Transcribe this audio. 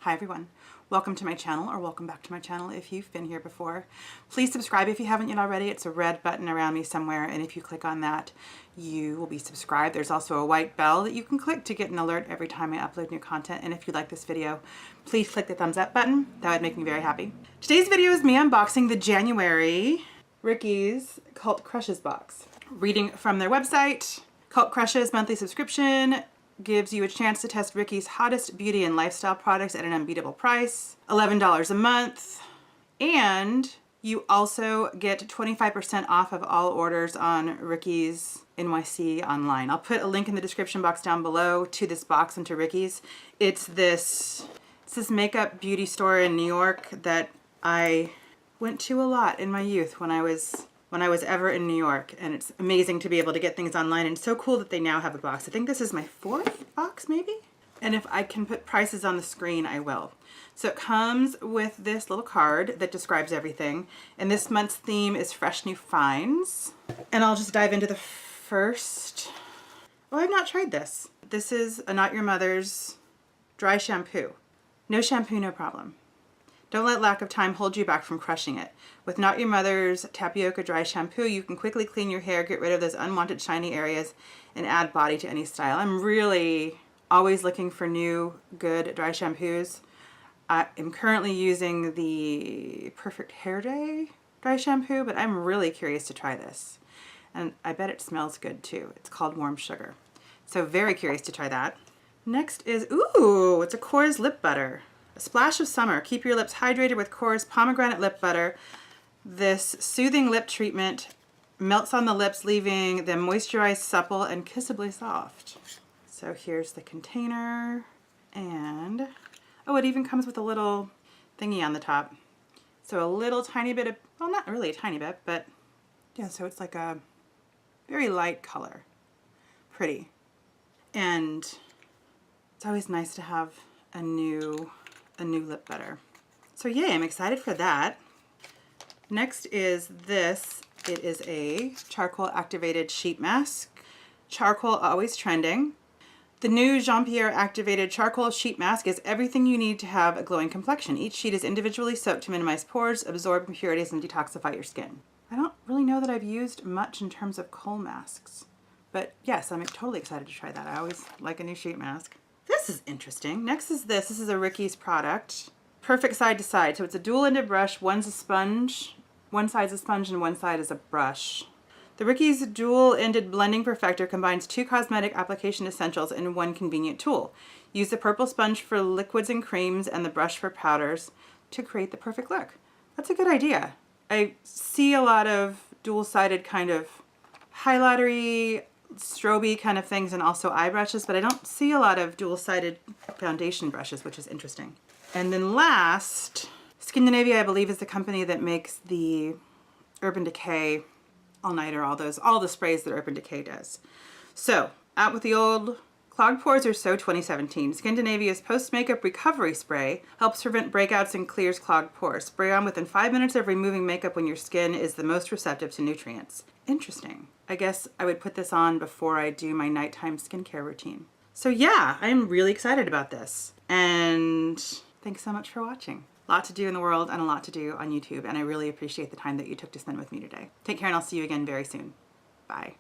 Hi everyone, welcome to my channel, or welcome back to my channel if you've been here before. Please subscribe if you haven't yet already. It's a red button around me somewhere, and if you click on that you will be subscribed. There's also a white bell that you can click to get an alert every time I upload new content, and if you like this video please click the thumbs up button. That would make me very happy. Today's video is me unboxing the January Ricky's Cult Crushes box. Reading from their website, Cult Crushes monthly subscription gives you a chance to test Ricky's hottest beauty and lifestyle products at an unbeatable price, $11 a month, and you also get 25% off of all orders on Ricky's NYC online. I'll put a link in the description box down below to this box and to Ricky's. It's this makeup beauty store in New York that I went to a lot in my youth when I was ever in New York, and it's amazing to be able to get things online, and it's so cool that they now have a box. I think this is my fourth box maybe, and if I can put prices on the screen I will. So it comes with this little card that describes everything, and this month's theme is fresh new finds, and I'll just dive into the first. Oh, I've not tried this. This is a Not Your Mother's dry shampoo. No shampoo, no problem. Don't let lack of time hold you back from crushing it. With Not Your Mother's Tapioca Dry Shampoo, you can quickly clean your hair, get rid of those unwanted shiny areas, and add body to any style. I'm really always looking for new, good dry shampoos. I am currently using the Perfect Hair Day dry shampoo, but I'm really curious to try this. And I bet it smells good too. It's called Warm Sugar. So very curious to try that. Next is, ooh, it's a Core's Lip Butter. A splash of summer. Keep your lips hydrated with Core's pomegranate lip butter. This soothing lip treatment melts on the lips, leaving them moisturized, supple, and kissably soft. So here's the container, and oh, it even comes with a little thingy on the top. So a little tiny bit of, well, not really a tiny bit, but yeah, so it's like a very light color. Pretty. And it's always nice to have a new lip butter. So yay, I'm excited for that. Next is this. It is a charcoal activated sheet mask. Charcoal always trending. The new Jean-Pierre activated charcoal sheet mask is everything you need to have a glowing complexion. Each sheet is individually soaked to minimize pores, absorb impurities, and detoxify your skin. I don't really know that I've used much in terms of kohl masks, but yes, I'm totally excited to try that. I always like a new sheet mask. This is interesting. Next is this. This is a Ricky's product. Perfect side to side. So it's a dual-ended brush. One's a sponge. One side's a sponge and one side is a brush. The Ricky's dual-ended blending perfector combines two cosmetic application essentials in one convenient tool. Use the purple sponge for liquids and creams and the brush for powders to create the perfect look. That's a good idea. I see a lot of dual-sided kind of highlightery, strobe kind of things, and also eye brushes, but I don't see a lot of dual-sided foundation brushes, which is interesting. And then last, Scandinavia, I believe, is the company that makes the Urban Decay all-nighter, all the sprays that Urban Decay does. So, out with the old clogged pores or so 2017. Scandinavia's post-makeup recovery spray helps prevent breakouts and clears clogged pores. Spray on within 5 minutes of removing makeup when your skin is the most receptive to nutrients. Interesting. I guess I would put this on before I do my nighttime skincare routine. So yeah, I'm really excited about this. And thanks so much for watching. A lot to do in the world and a lot to do on YouTube, and I really appreciate the time that you took to spend with me today. Take care, and I'll see you again very soon. Bye.